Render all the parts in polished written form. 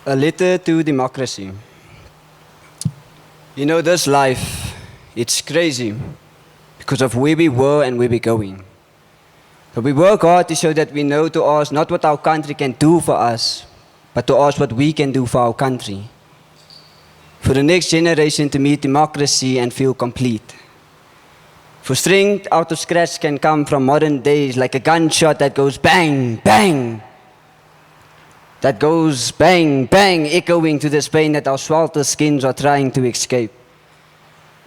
A letter to democracy. You know, this life, it's crazy because of where we were and where we're going. But we work hard to show that we know to ask not what our country can do for us, but to ask what we can do for our country. For the next generation to meet democracy and feel complete. For strength out of scratch can come from modern days like a gunshot that goes bang, bang. That goes bang, bang, echoing to this pain that our swelter skins are trying to escape.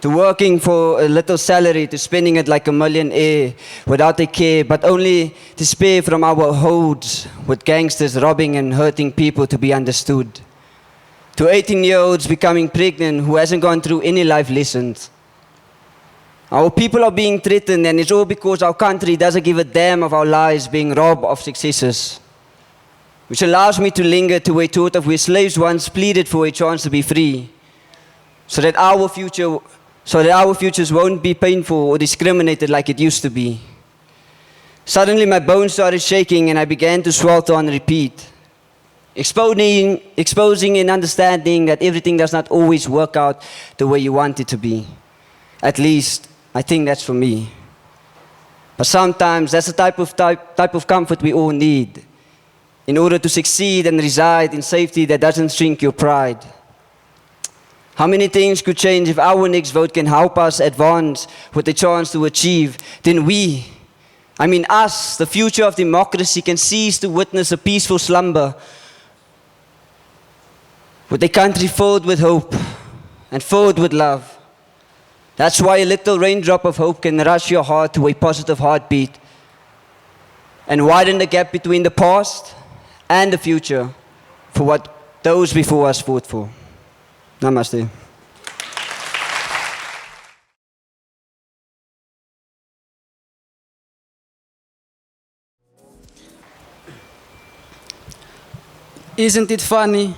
To working for a little salary, to spending it like a millionaire without a care, but only to spare from our hodes with gangsters robbing and hurting people to be understood. To 18-year-olds becoming pregnant who hasn't gone through any life lessons. Our people are being threatened, and it's all because our country doesn't give a damn of our lives being robbed of successes. Which allows me to linger to a thought of where slaves once pleaded for a chance to be free, so that our futures won't be painful or discriminated like it used to be. Suddenly my bones started shaking and I began to swelter on repeat, exposing and understanding that everything does not always work out the way you want it to be. At least, I think that's for me. But sometimes that's the type of comfort we all need, in order to succeed and reside in safety that doesn't shrink your pride. How many things could change if our next vote can help us advance with a chance to achieve? Then us, the future of democracy, can cease to witness a peaceful slumber with a country filled with hope and filled with love. That's why a little raindrop of hope can rush your heart to a positive heartbeat and widen the gap between the past and the future for what those before us fought for. Namaste. Isn't it funny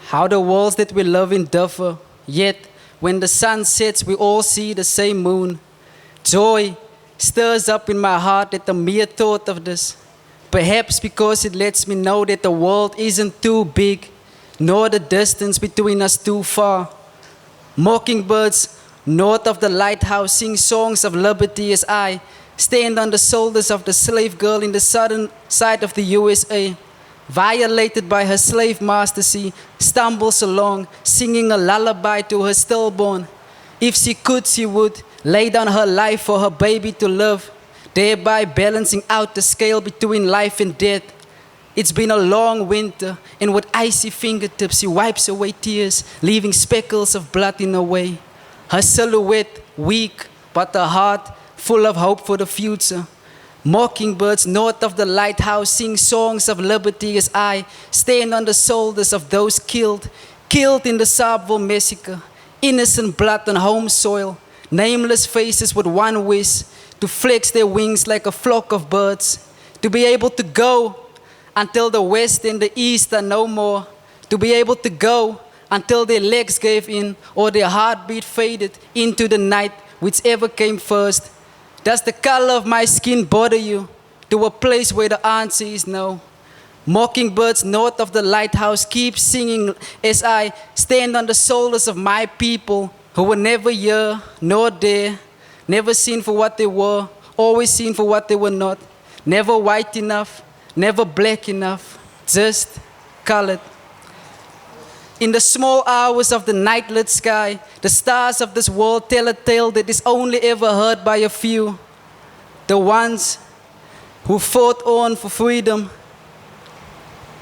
how the worlds that we live in differ, yet when the sun sets we all see the same moon? Joy stirs up in my heart at the mere thought of this. Perhaps because it lets me know that the world isn't too big, nor the distance between us too far. Mockingbirds north of the lighthouse sing songs of liberty as I stand on the shoulders of the slave girl in the southern side of the USA. Violated by her slave master, she stumbles along, singing a lullaby to her stillborn. If she could, she would lay down her life for her baby to live, thereby balancing out the scale between life and death. It's been a long winter, and with icy fingertips she wipes away tears, leaving speckles of blood in her way. Her silhouette weak, but her heart full of hope for the future. Mockingbirds north of the lighthouse sing songs of liberty as I stand on the shoulders of those killed in the Sharpeville massacre. Innocent blood on home soil, nameless faces with one wish, to flex their wings like a flock of birds, to be able to go until the west and the east are no more, to be able to go until their legs gave in or their heartbeat faded into the night, whichever came first. Does the color of my skin bother you? To a place where the answer is no. Mockingbirds north of the lighthouse keep singing as I stand on the shoulders of my people who were never here nor there, never seen for what they were, always seen for what they were not, never white enough, never black enough, just colored. In the small hours of the night-lit sky, the stars of this world tell a tale that is only ever heard by a few. The ones who fought on for freedom.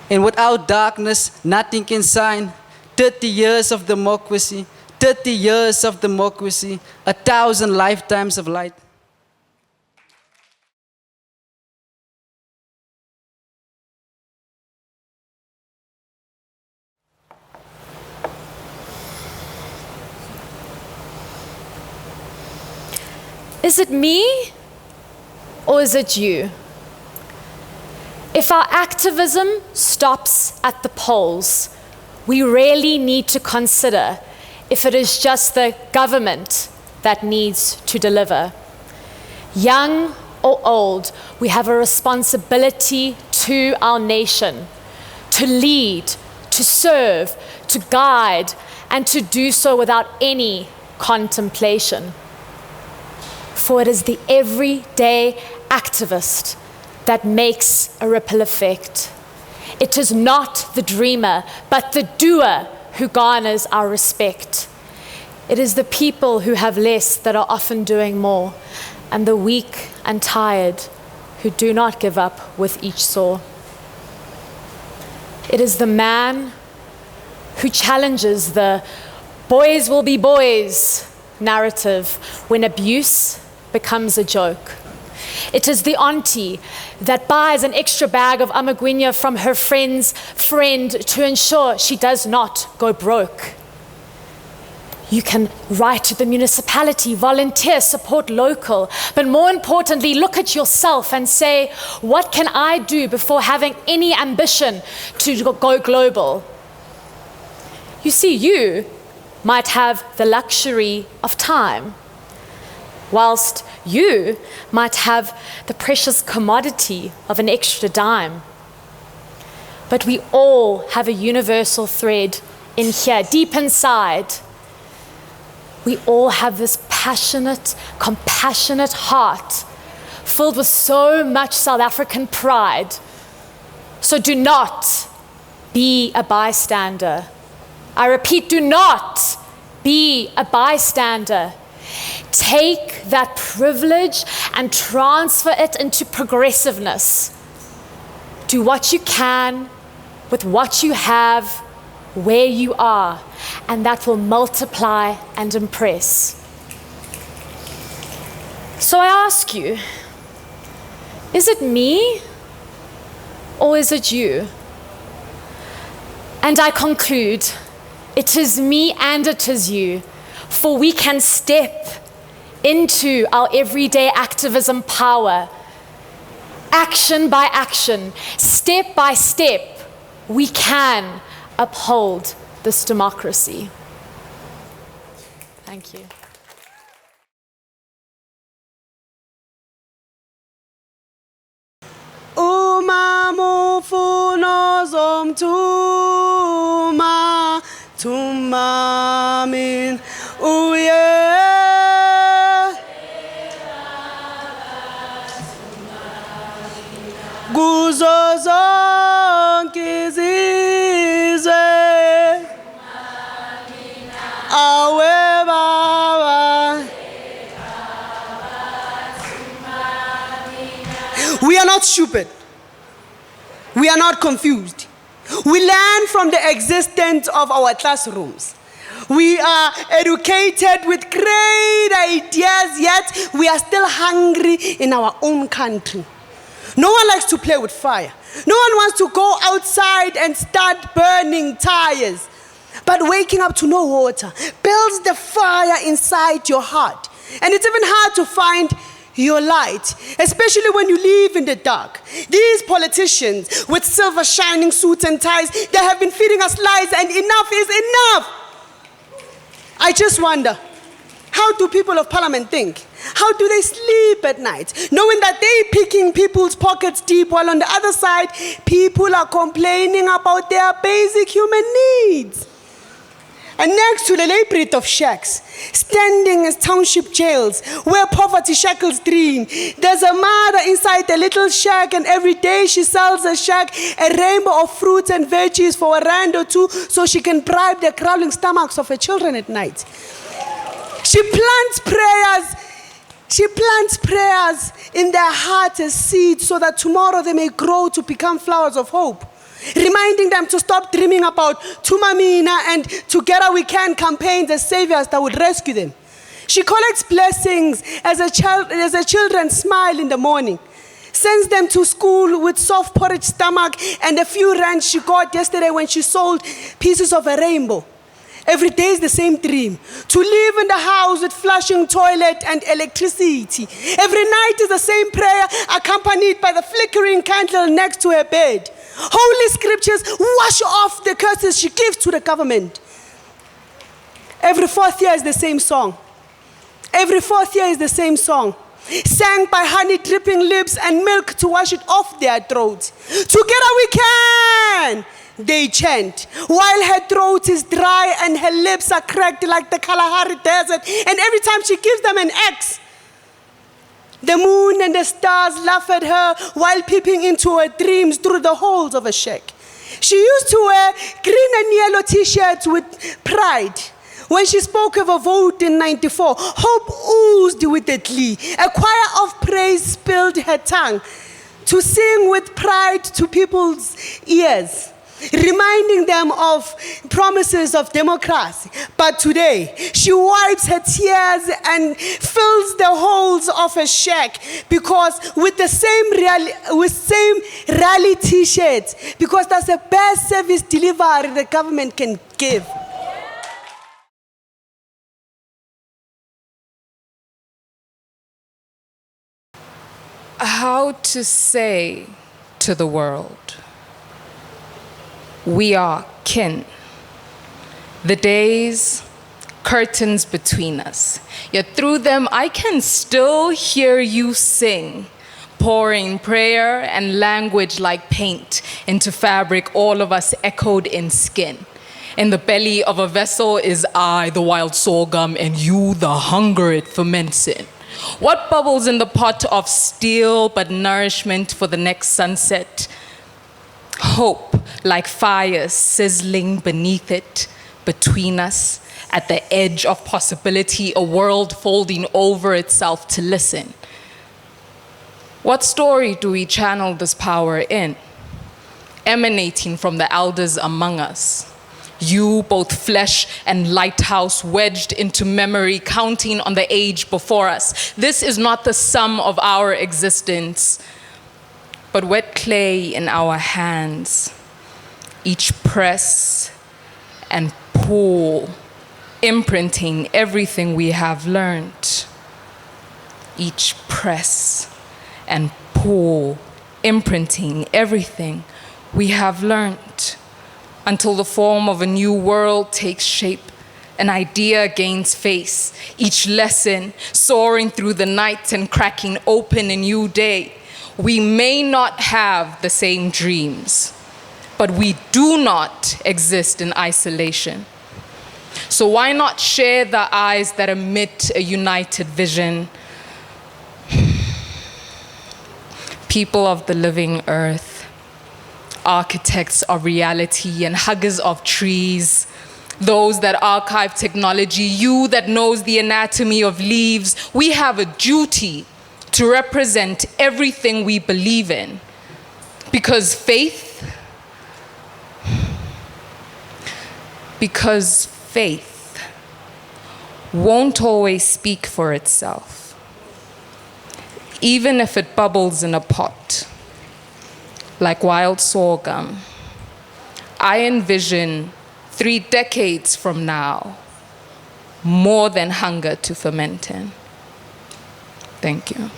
And without darkness, nothing can shine. 30 years of democracy, 30 years of democracy, 1,000 lifetimes of light. Is it me or is it you? If our activism stops at the polls, we really need to consider if it is just the government that needs to deliver. Young or old, we have a responsibility to our nation, to lead, to serve, to guide, and to do so without any contemplation. For it is the everyday activist that makes a ripple effect. It is not the dreamer, but the doer who garners our respect. It is the people who have less that are often doing more, and the weak and tired who do not give up with each sore. It is the man who challenges the boys will be boys narrative when abuse becomes a joke. It is the auntie that buys an extra bag of amagwinya from her friend's friend to ensure she does not go broke. You can write to the municipality, volunteer, support local, but more importantly, look at yourself and say, what can I do before having any ambition to go global? You see, you might have the luxury of time, whilst you might have the precious commodity of an extra dime. But we all have a universal thread in here, deep inside. We all have this passionate, compassionate heart filled with so much South African pride. So do not be a bystander. I repeat, do not be a bystander. Take that privilege and transfer it into progressiveness. Do what you can with what you have, where you are, and that will multiply and impress. So I ask you, is it me or is it you? And I conclude, it is me and it is you, for we can step into our everyday activism power. Action by action, step by step, we can uphold this democracy. Thank you. Uma mufuno zomthuma thuma min uye kuzo zonke izizwe awe baba. We are not stupid. We are not confused. We learn from the existence of our classrooms. We are educated with great ideas, yet we are still hungry in our own country. No one likes to play with fire. No one wants to go outside and start burning tires. But waking up to no water builds the fire inside your heart. And it's even hard to find your light, especially when you live in the dark. These politicians with silver shining suits and ties, they have been feeding us lies, and enough is enough. I just wonder, how do people of parliament think? How do they sleep at night, knowing that they're picking people's pockets deep, while on the other side, people are complaining about their basic human needs? And next to the labyrinth of shacks, standing as township jails, where poverty shackles dream, there's a mother inside the little shack, and every day she sells a shack a rainbow of fruits and veggies for a rand or two, so she can bribe the growling stomachs of her children at night. She plants prayers in their hearts as seeds, so that tomorrow they may grow to become flowers of hope, reminding them to stop dreaming about Tumamina and Together We Can campaigns as saviors that would rescue them. She collects blessings as a children smile in the morning, sends them to school with soft porridge stomach and a few rands she got yesterday when she sold pieces of a rainbow. Every day is the same dream, to live in the house with flushing toilet and electricity. Every night is the same prayer, accompanied by the flickering candle next to her bed. Holy scriptures wash off the curses she gives to the government. Every fourth year is the same song. Every fourth year is the same song, sang by honey dripping lips and milk to wash it off their throats. Together we can. they chant, while her throat is dry and her lips are cracked like the Kalahari Desert. And every time she gives them an X, the moon and the stars laugh at her while peeping into her dreams through the holes of a shack. She used to wear green and yellow t-shirts with pride. When she spoke of a vote in 94, hope oozed with a glee. A choir of praise spilled her tongue to sing with pride to people's ears, reminding them of promises of democracy. But today, she wipes her tears and fills the holes of a shack because with the same rally t-shirts, because that's the best service delivery the government can give. How to say to the world, we are kin. The days, curtains between us, yet through them I can still hear you sing, pouring prayer and language like paint into fabric, all of us echoed in skin. In the belly of a vessel is I, the wild sorghum, and you, the hunger it ferments in. What bubbles in the pot of steel but nourishment for the next sunset? Hope like fire sizzling beneath it, between us, at the edge of possibility, a world folding over itself to listen. What story do we channel this power in? Emanating from the elders among us. You, both flesh and lighthouse, wedged into memory, counting on the age before us. This is not the sum of our existence, but wet clay in our hands. Each press and pull, imprinting everything we have learned. Each press and pull, imprinting everything we have learned. Until the form of a new world takes shape, an idea gains face, each lesson soaring through the night and cracking open a new day. We may not have the same dreams, but we do not exist in isolation. So why not share the eyes that emit a united vision? People of the living earth, architects of reality and huggers of trees, those that archive technology, you that knows the anatomy of leaves, we have a duty to represent everything we believe in. Because faith won't always speak for itself, even if it bubbles in a pot. Like wild sorghum, I envision 3 decades from now, more than hunger to ferment in. Thank you.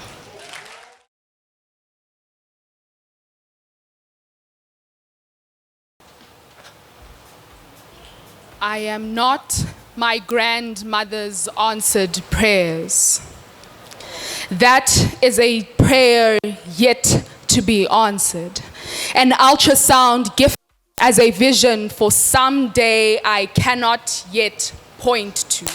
I am not my grandmother's answered prayers. That is a prayer yet to be answered. An ultrasound gift as a vision for someday I cannot yet point to.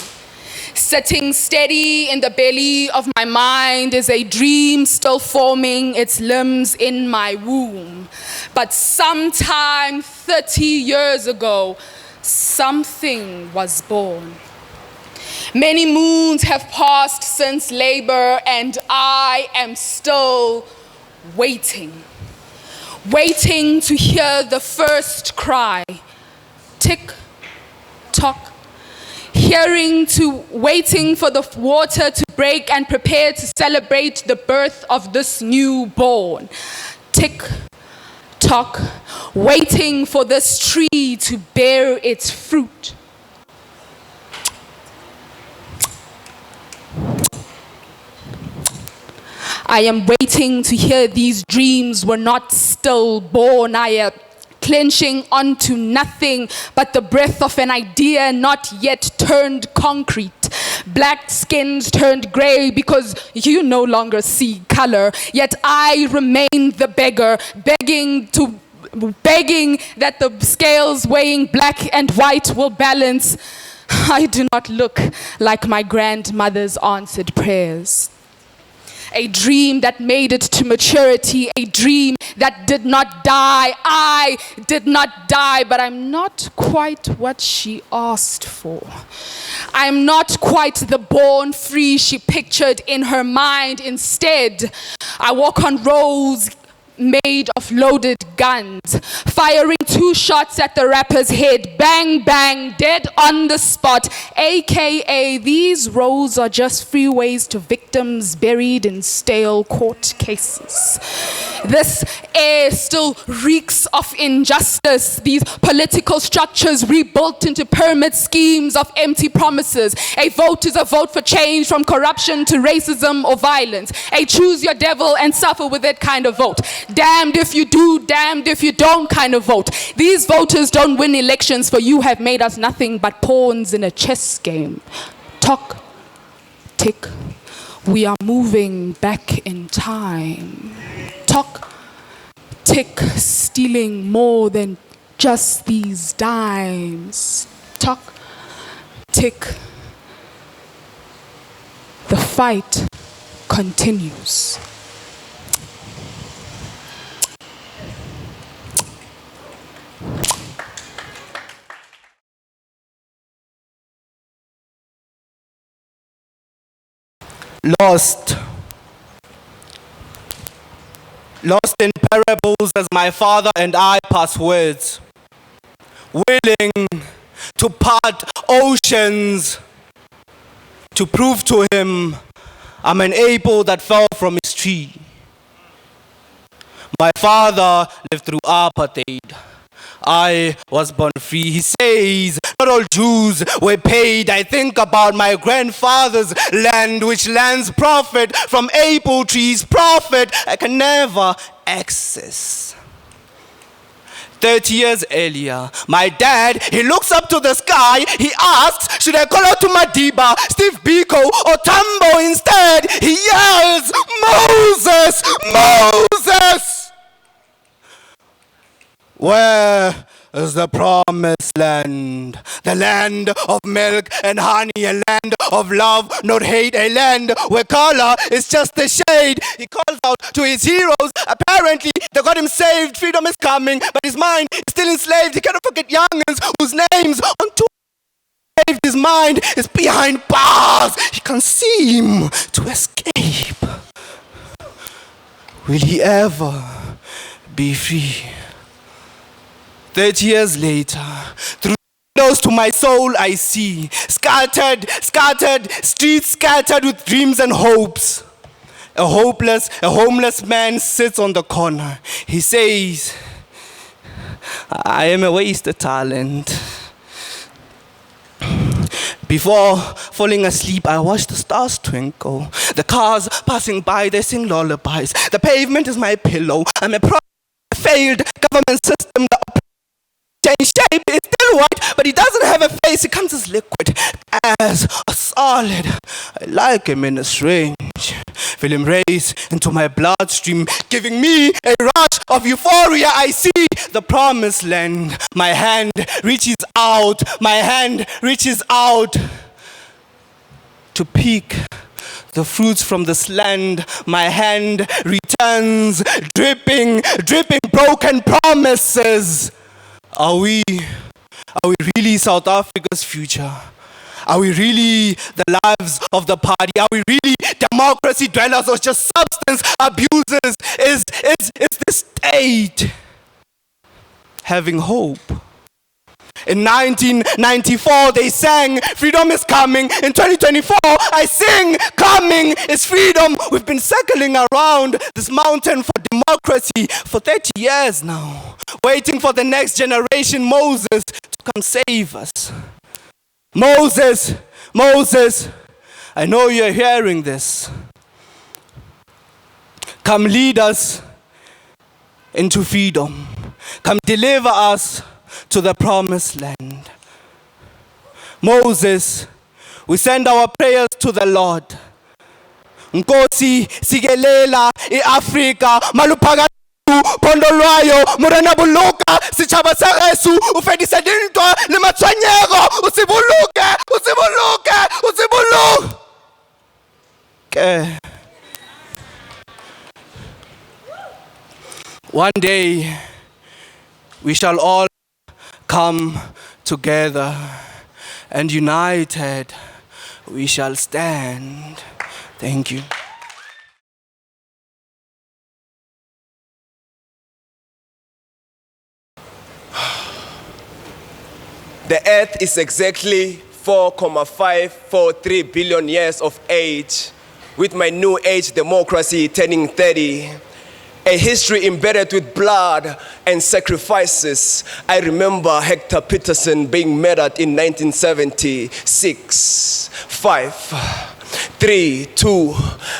Sitting steady in the belly of my mind is a dream still forming its limbs in my womb. But sometime 30 years ago, something was born. Many moons have passed since labor, and I am still waiting to hear the first cry, tick, tock, waiting for the water to break and prepare to celebrate the birth of this newborn. Tick, tock, waiting for this tree to bear its fruit. I am waiting to hear these dreams were not stillborn. I am clenching onto nothing but the breath of an idea not yet turned concrete. Black skins turned gray because you no longer see color. Yet I remain the beggar, begging to begging that the scales weighing black and white will balance. I do not look like my grandmother's answered prayers. A dream that made it to maturity, a dream that did not die. I did not die, but I'm not quite what she asked for. I'm not quite the born free she pictured in her mind. Instead, I walk on roads made of loaded guns, firing 2 shots at the rapper's head, bang, bang, dead on the spot, aka these roads are just freeways to victims buried in stale court cases. This air still reeks of injustice, these political structures rebuilt into pyramid schemes of empty promises. A vote is a vote for change, from corruption to racism or violence. A choose your devil and suffer with it kind of vote. Damned if you do, damned if you don't kind of vote. These voters don't win elections, for you have made us nothing but pawns in a chess game. Talk, tick, we are moving back in time. Talk, tick, stealing more than just these dimes. Talk, tick, the fight continues. Lost in parables as my father and I pass words, willing to part oceans to prove to him I'm an apple that fell from his tree. My father lived through apartheid. I was born free. He says not all Jews were paid. I think about my grandfather's land, which lands profit from apple trees, profit I can never access. 30 years earlier, my dad, he looks up to the sky. He asks, should I call out to Madiba, Steve Biko, or Tambo instead? He yells, Moses, Moses! Where is the promised land? The land of milk and honey, a land of love, not hate, a land where color is just a shade. He calls out to his heroes. Apparently, they got him saved. Freedom is coming, but his mind is still enslaved. He cannot forget youngins whose names on two his mind is behind bars. He can't seem to escape. Will he ever be free? 30 years later, through windows to my soul I see scattered streets scattered with dreams and hopes. A homeless man sits on the corner. He says, I am a wasted talent. Before falling asleep, I watch the stars twinkle. The cars passing by, they sing lullabies. The pavement is my pillow. I'm a failed government system that change shape. It's still white, but he doesn't have a face. He comes as liquid, as a solid. I like him in a strange. Feel him race into my bloodstream, giving me a rush of euphoria. I see the promised land. My hand reaches out. My hand reaches out to pick the fruits from this land. My hand returns, dripping broken promises. Are we really South Africa's future? Are we really the lives of the party? Are we really democracy dwellers or just substance abusers? Is the state having hope? In 1994, they sang, freedom is coming. In 2024, I sing, coming is freedom. We've been circling around this mountain for democracy for 30 years now, waiting for the next generation, Moses, to come save us. Moses, I know you're hearing this. Come lead us into freedom. Come deliver us to the promised land. Moses, we send our prayers to the Lord. Nkosi sikelela iAfrika maluphaka Pondolwayo, Morena Buluka, Sichaba Saresu, Ufedisa Dintwa, Limatwanyego, Usibuluke, Usibuluke, Usibulu. Okay. One day, we shall all come together, and united we shall stand. Thank you. The earth is exactly 4,543 billion years of age, with my new age democracy turning 30. A history embedded with blood and sacrifices. I remember Hector Peterson being murdered in 1976. 5, 3, 2.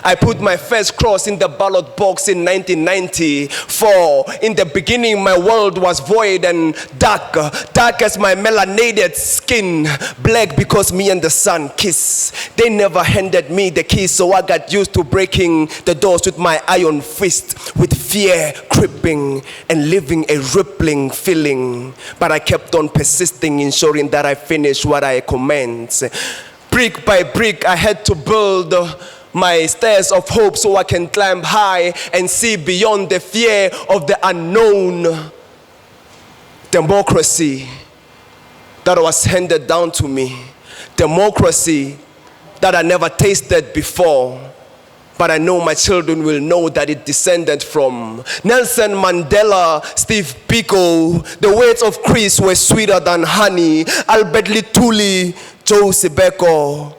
I put my first cross in the ballot box in 1990. 4. In the beginning, my world was void and dark, dark as my melanated skin, black because me and the sun kiss. They never handed me the keys, so I got used to breaking the doors with my iron fist, with fear creeping and living a rippling feeling. But I kept on persisting, ensuring that I finish what I commence. Brick by brick, I had to build my stairs of hope so I can climb high and see beyond the fear of the unknown. Democracy that was handed down to me. Democracy that I never tasted before. But I know my children will know that it descended from Nelson Mandela, Steve Biko. The words of Chris were sweeter than honey. Albert Lituli, Joe Sibeko.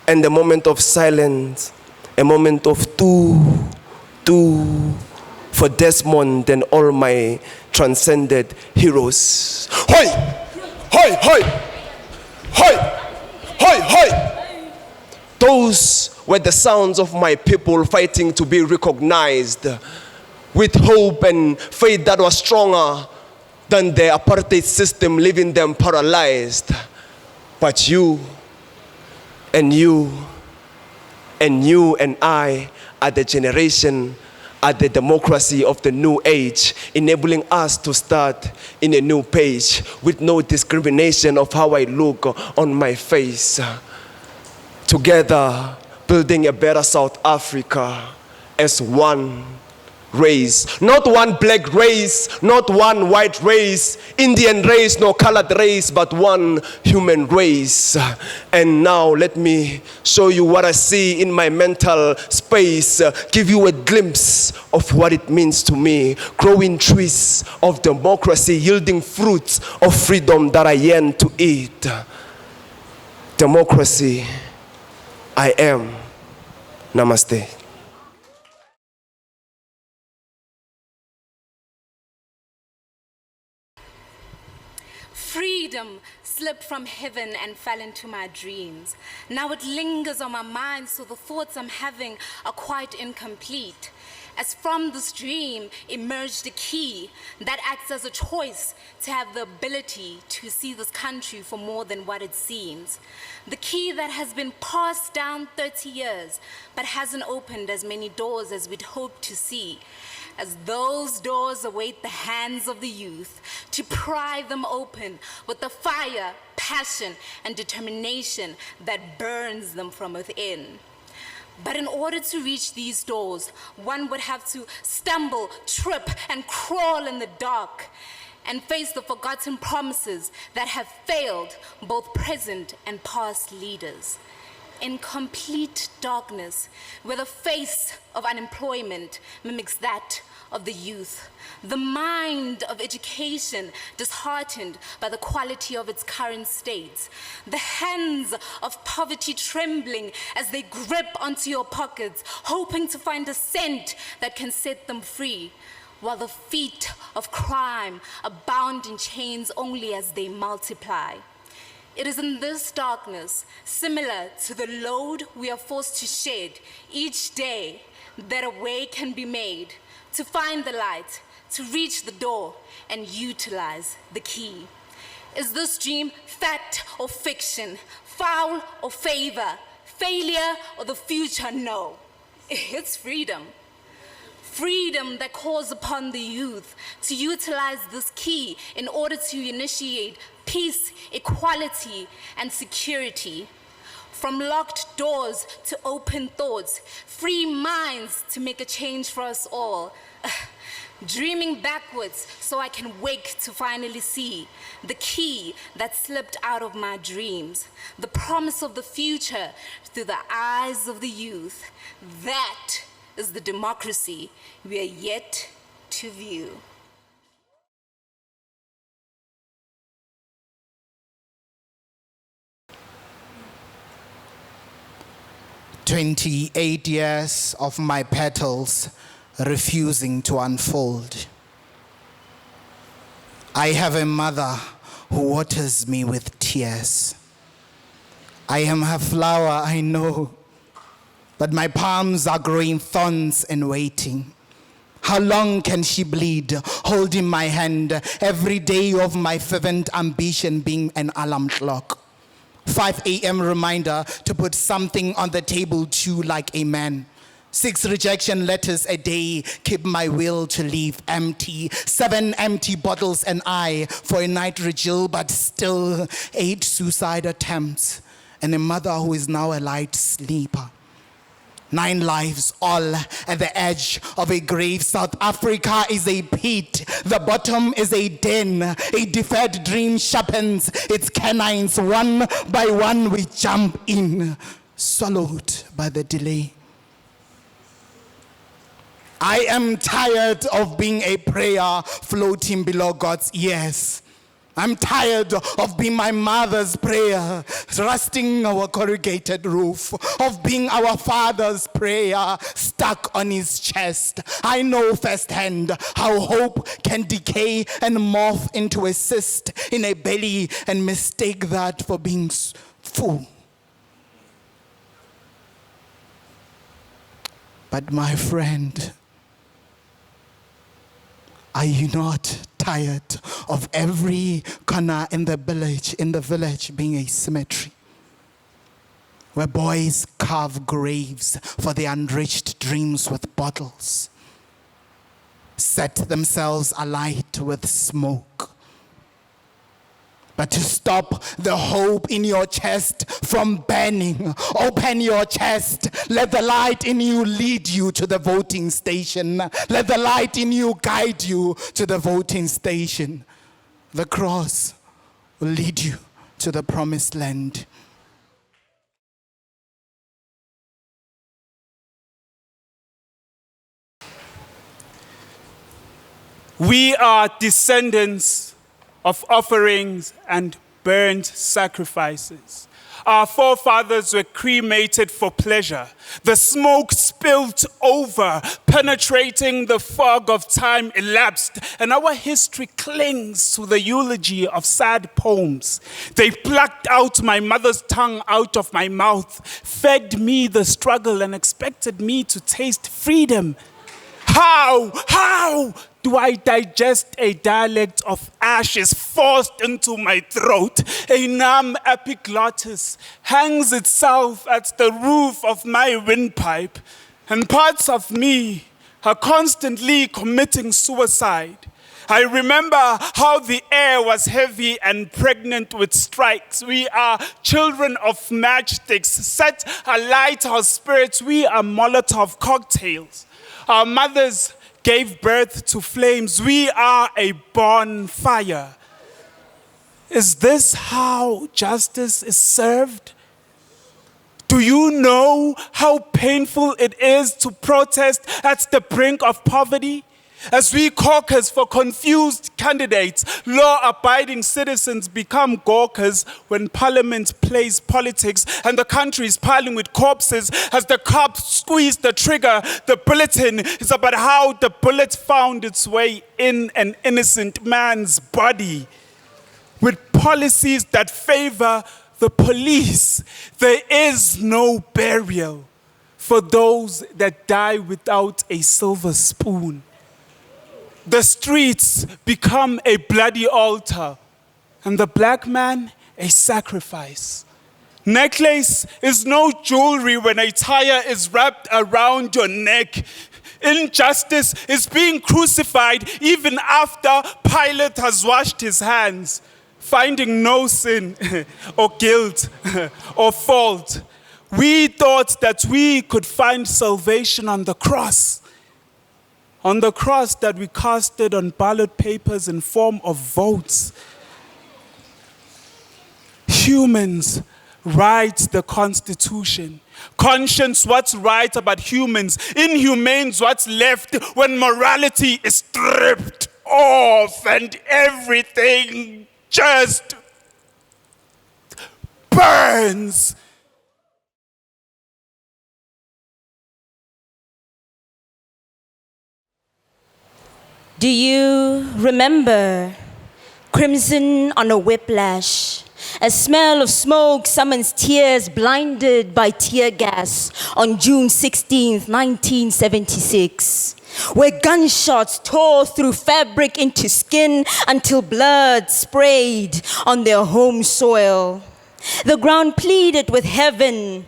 And the moment of silence, a moment of two for Desmond and all my transcended heroes. Hoi! Hoi! Hoi! Hoi! Hoi! Hoi! Those were the sounds of my people fighting to be recognized, with hope and faith that was stronger than the apartheid system, leaving them paralyzed. But you and I are the generation, are the democracy of the new age, enabling us to start in a new page with no discrimination of how I look on my face. Together, building a better South Africa as one race. Not one black race, not one white race, Indian race, no colored race, but one human race. And now let me show you what I see in my mental space, give you a glimpse of what it means to me. Growing trees of democracy, yielding fruits of freedom that I yearn to eat. Democracy, I am. Namaste. Freedom slipped from heaven and fell into my dreams. Now it lingers on my mind, so the thoughts I'm having are quite incomplete. As from this dream emerged a key that acts as a choice to have the ability to see this country for more than what it seems. The key that has been passed down 30 years, but hasn't opened as many doors as we'd hoped to see. As those doors await the hands of the youth to pry them open with the fire, passion, and determination that burns them from within. But in order to reach these doors, one would have to stumble, trip, and crawl in the dark and face the forgotten promises that have failed both present and past leaders. In complete darkness, where the face of unemployment mimics that of the youth, the mind of education disheartened by the quality of its current state, the hands of poverty trembling as they grip onto your pockets, hoping to find a cent that can set them free, while the feet of crime abound in chains only as they multiply. It is in this darkness, similar to the load we are forced to shed each day, that a way can be made to find the light, to reach the door, and utilize the key. Is this dream fact or fiction, foul or favor, failure or the future? No, it's freedom. freedom that calls upon the youth to utilize this key in order to initiate peace, equality, and security. From locked doors to open thoughts, free minds to make a change for us all. Dreaming backwards so I can wake to finally see the key that slipped out of my dreams, the promise of the future through the eyes of the youth. That is the democracy we are yet to view. "28 years of my petals refusing to unfold. I have a mother who waters me with tears. I am her flower, I know, but my palms are growing thorns and waiting. How long can she bleed, holding my hand, every day of my fervent ambition being an alarm clock? 5 a.m. reminder to put something on the table too, like a man. 6 rejection letters a day keep my will to leave empty. 7 empty bottles and I for a night vigil, but still 8 suicide attempts. And a mother who is now a light sleeper. 9 lives, all at the edge of a grave. South Africa is a pit. The bottom is a den. A deferred dream sharpens its canines. One by one we jump in, swallowed by the delay. I am tired of being a prayer floating below God's ears. I'm tired of being my mother's prayer, rusting our corrugated roof, of being our father's prayer stuck on his chest. I know firsthand how hope can decay and morph into a cyst in a belly and mistake that for being full. But my friend, are you not tired of every corner in the village being a cemetery? Where boys carve graves for their unreached dreams with bottles, set themselves alight with smoke. But to stop the hope in your chest from burning, open your chest. Let the light in you lead you to the voting station. Let the light in you guide you to the voting station. The cross will lead you to the promised land. We are descendants of offerings and burnt sacrifices. Our forefathers were cremated for pleasure. The smoke spilled over, penetrating the fog of time elapsed, and our history clings to the eulogy of sad poems. They plucked out my mother's tongue out of my mouth, fed me the struggle, and expected me to taste freedom. How do I digest a dialect of ashes forced into my throat? A numb epiglottis hangs itself at the roof of my windpipe, and parts of me are constantly committing suicide. I remember how the air was heavy and pregnant with strikes. We are children of matchsticks, set alight our spirits. We are Molotov cocktails. Our mothers gave birth to flames. We are a bonfire. Is this how justice is served? Do you know how painful it is to protest at the brink of poverty? As we caucus for confused candidates, law-abiding citizens become gawkers when parliament plays politics and the country is piling with corpses. As the cops squeeze the trigger, the bulletin is about how the bullet found its way in an innocent man's body. With policies that favor the police, there is no burial for those that die without a silver spoon. The streets become a bloody altar, and the black man a sacrifice. Necklace is no jewelry when a tire is wrapped around your neck. Injustice is being crucified even after Pilate has washed his hands, finding no sin or guilt or fault. We thought that we could find salvation on the cross that we casted on ballot papers in form of votes. Humans write the Constitution. Conscience, what's right about humans? Inhumanes, what's left when morality is stripped off and everything just burns. Do you remember crimson on a whiplash? A smell of smoke summons tears blinded by tear gas on June 16th, 1976, where gunshots tore through fabric into skin until blood sprayed on their home soil. The ground pleaded with heaven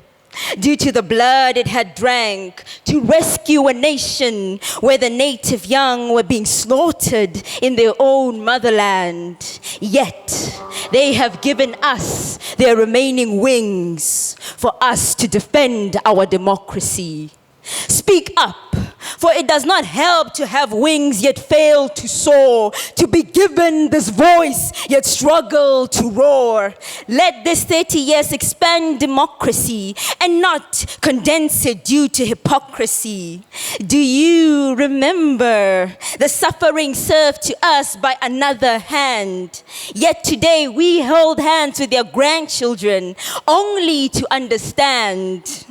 due to the blood it had drank to rescue a nation where the native young were being slaughtered in their own motherland. Yet they have given us their remaining wings for us to defend our democracy. Speak up, for it does not help to have wings yet fail to soar, to be given this voice yet struggle to roar. Let this 30 years expand democracy and not condense it due to hypocrisy. Do you remember the suffering served to us by another hand? Yet today we hold hands with their grandchildren only to understand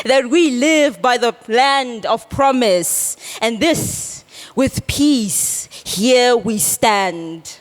that we live by the land of promise, and this with peace here we stand.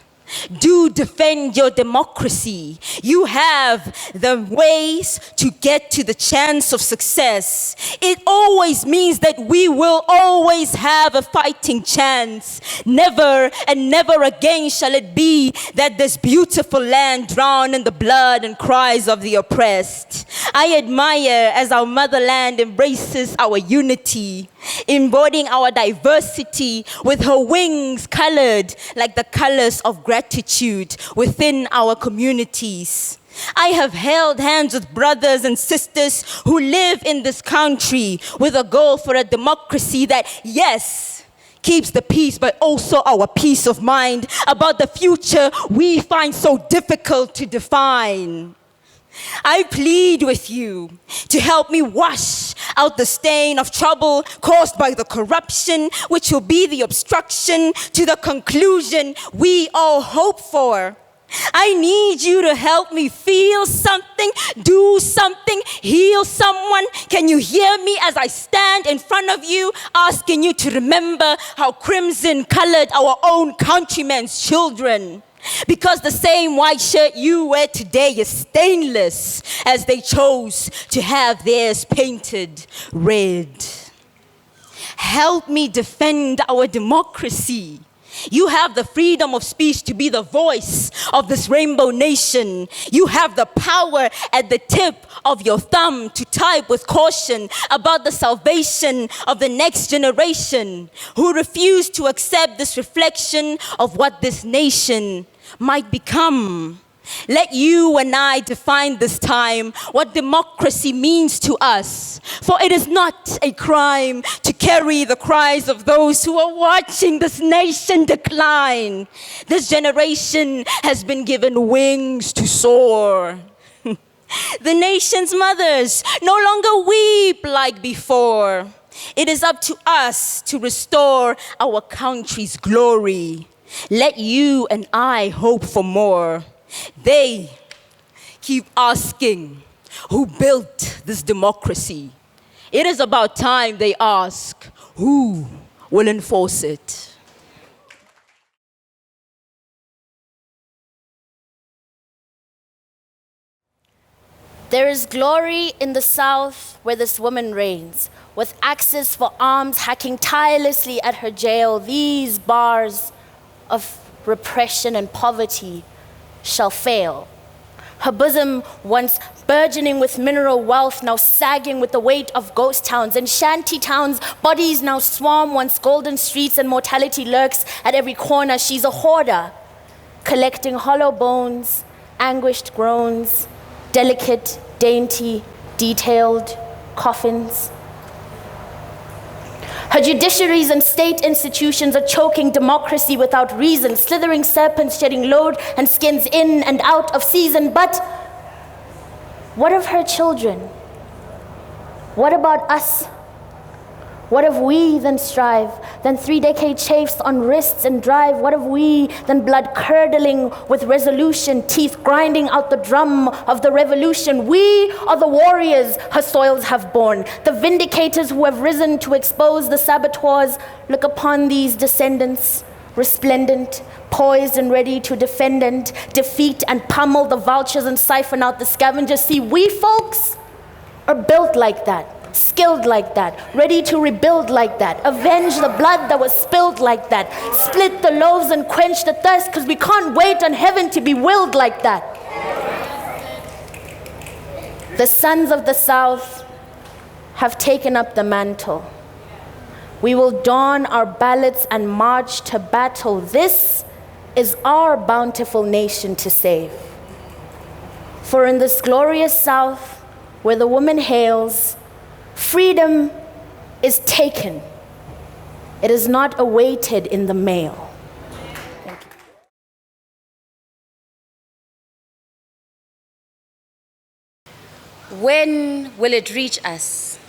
Do defend your democracy. You have the ways to get to the chance of success. It always means that we will always have a fighting chance. Never and never again shall it be that this beautiful land drown in the blood and cries of the oppressed. I admire as our motherland embraces our unity, embodying our diversity with her wings colored like the colors of gratitude within our communities. I have held hands with brothers and sisters who live in this country with a goal for a democracy that, yes, keeps the peace, but also our peace of mind about the future we find so difficult to define. I plead with you to help me wash out the stain of trouble caused by the corruption, which will be the obstruction to the conclusion we all hope for. I need you to help me feel something, do something, heal someone. Can you hear me as I stand in front of you, asking you to remember how crimson colored our own countrymen's children? Because the same white shirt you wear today is stainless, as they chose to have theirs painted red. Help me defend our democracy. You have the freedom of speech to be the voice of this rainbow nation. You have the power at the tip of your thumb to type with caution about the salvation of the next generation who refuse to accept this reflection of what this nation might become. Let you and I define this time what democracy means to us. For it is not a crime to carry the cries of those who are watching this nation decline. This generation has been given wings to soar. The nation's mothers no longer weep like before. It is up to us to restore our country's glory. Let you and I hope for more. They keep asking, who built this democracy? It is about time they ask, who will enforce it? There is glory in the south where this woman reigns, with axes for arms hacking tirelessly at her jail. These bars of repression and poverty shall fail. Her bosom, once burgeoning with mineral wealth, now sagging with the weight of ghost towns. And shanty towns, bodies now swarm once golden streets, and mortality lurks at every corner. She's a hoarder, collecting hollow bones, anguished groans, delicate, dainty, detailed coffins. Her judiciaries and state institutions are choking democracy without reason, slithering serpents shedding load and skins in and out of season. But what of her children? What about us? What if we then strive, then 3-decade chafes on wrists and drive? What if we then blood curdling with resolution, teeth grinding out the drum of the revolution? We are the warriors her soils have borne, the vindicators who have risen to expose the saboteurs. Look upon these descendants, resplendent, poised and ready to defend and defeat and pummel the vultures and siphon out the scavengers. See, we folks are built like that. Skilled like that, ready to rebuild like that, avenge the blood that was spilled like that, split the loaves and quench the thirst, because we can't wait on heaven to be willed like that. The sons of the South have taken up the mantle. We will don our ballots and march to battle. This is our bountiful nation to save. For in this glorious South, where the woman hails, freedom is taken. It is not awaited in the mail. Thank you. When will it reach us?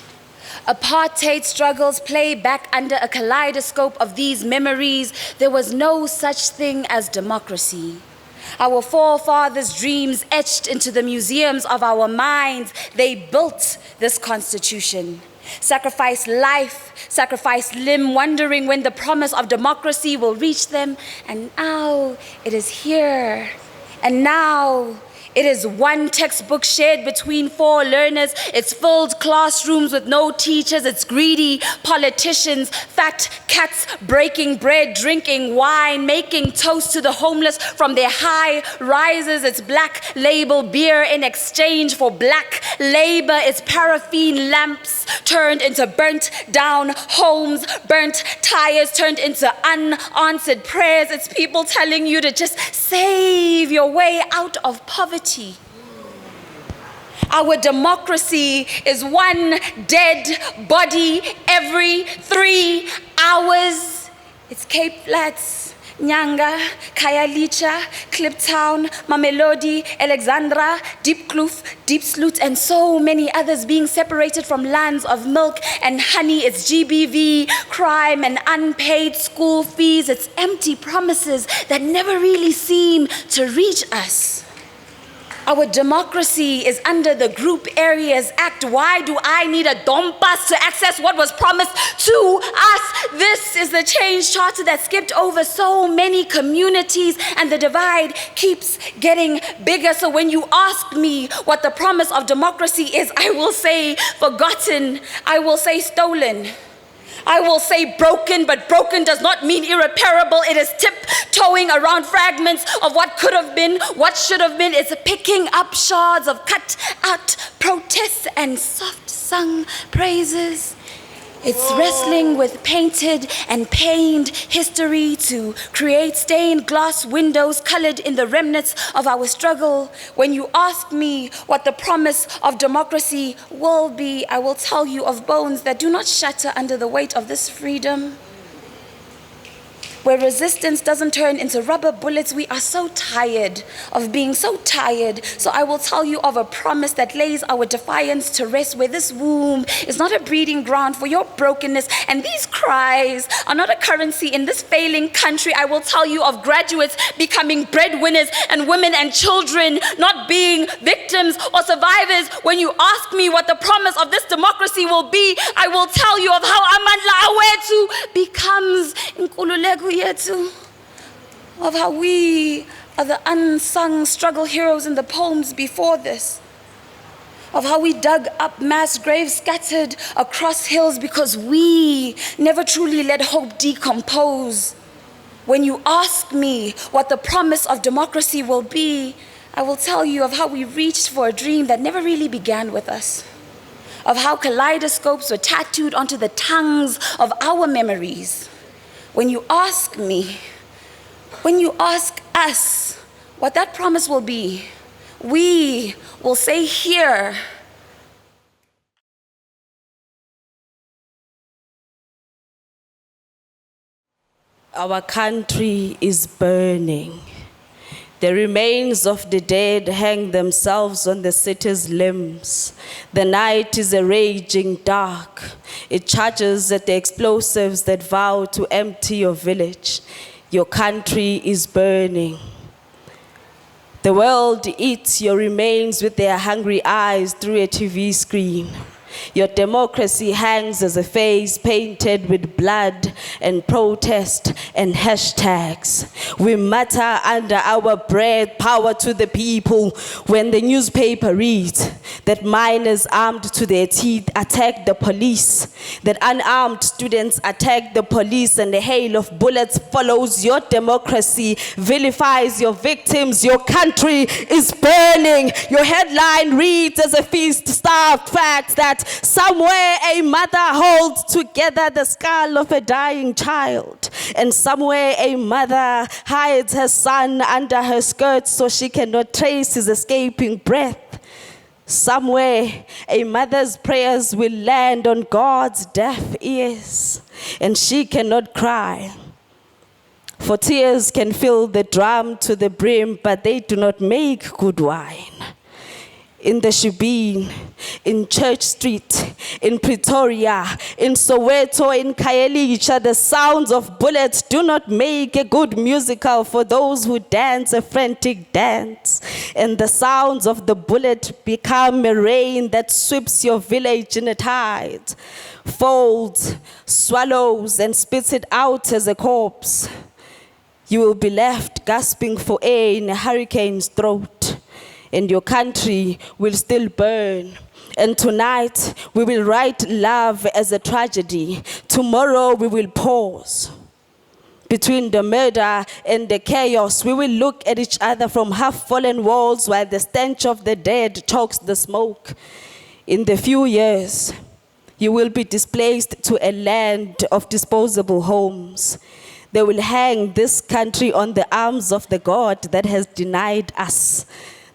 Apartheid struggles play back under a kaleidoscope of these memories. There was no such thing as democracy. Our forefathers' dreams etched into the museums of our minds. They built this constitution. Sacrificed life, sacrificed limb, wondering when the promise of democracy will reach them. And now it is here. And now it is one textbook shared between 4 learners. It's filled classrooms with no teachers. It's greedy politicians, fat cats breaking bread, drinking wine, making toast to the homeless from their high rises. It's black label beer in exchange for black labor. It's paraffin lamps turned into burnt down homes, burnt tires turned into unanswered prayers. It's people telling you to just save your way out of poverty. Our democracy is one dead body every 3 hours. It's Cape Flats, Nyanga, Khayelitsha, Kliptown, Mamelodi, Alexandra, Diepkloof, Diepsloot, and so many others being separated from lands of milk and honey. It's GBV, crime, and unpaid school fees. It's empty promises that never really seem to reach us. Our democracy is under the Group Areas Act. Why do I need a dompas to access what was promised to us? This is the change charter that skipped over so many communities, and the divide keeps getting bigger. So when you ask me what the promise of democracy is, I will say forgotten. I will say stolen. I will say broken, but broken does not mean irreparable. It is tiptoeing around fragments of what could have been, what should have been. It's picking up shards of cut out protests and soft sung praises. It's wrestling with painted and pained history to create stained glass windows colored in the remnants of our struggle. When you ask me what the promise of democracy will be, I will tell you of bones that do not shatter under the weight of this freedom. Where resistance doesn't turn into rubber bullets, we are so tired of being so tired. So I will tell you of a promise that lays our defiance to rest, where this womb is not a breeding ground for your brokenness, and these cries are not a currency in this failing country. I will tell you of graduates becoming breadwinners, and women and children not being victims or survivors. When you ask me what the promise of this democracy will be, I will tell you of how Amandla Awethu becomes Nkululeko Yethu, of how we are the unsung struggle heroes in the poems before this, of how we dug up mass graves scattered across hills because we never truly let hope decompose. When you ask me what the promise of democracy will be, I will tell you of how we reached for a dream that never really began with us, of how kaleidoscopes were tattooed onto the tongues of our memories. When you ask me, when you ask us what that promise will be, we will say here. Our country is burning. The remains of the dead hang themselves on the city's limbs. The night is a raging dark. It charges at the explosives that vow to empty your village. Your country is burning. The world eats your remains with their hungry eyes through a TV screen. Your democracy hangs as a face painted with blood and protest and hashtags. We mutter under our breath, power to the people, when the newspaper reads that minors armed to their teeth attack the police, that unarmed students attack the police, and the hail of bullets follows your democracy, vilifies your victims. Your country is burning. Your headline reads as a feast-starved fact that somewhere a mother holds together the skull of a dying child, and somewhere a mother hides her son under her skirt so she cannot trace his escaping breath. Somewhere a mother's prayers will land on God's deaf ears, and she cannot cry. For tears can fill the drum to the brim, but they do not make good wine. In the Shibin, in Church Street, in Pretoria, in Soweto, in Khayelitsha, the sounds of bullets do not make a good musical for those who dance a frantic dance. And the sounds of the bullet become a rain that sweeps your village in a tide, folds, swallows, and spits it out as a corpse. You will be left gasping for air in a hurricane's throat, and your country will still burn. And tonight, we will write love as a tragedy. Tomorrow, we will pause. Between the murder and the chaos, we will look at each other from half-fallen walls while the stench of the dead chokes the smoke. In the few years, you will be displaced to a land of disposable homes. They will hang this country on the arms of the God that has denied us.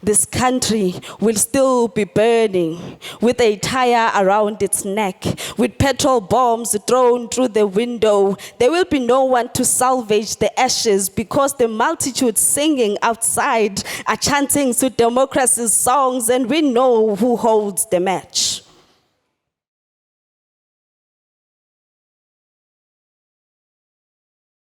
This country will still be burning with a tire around its neck, with petrol bombs thrown through the window. There will be no one to salvage the ashes because the multitude singing outside are chanting to democracy's songs, and we know who holds the match.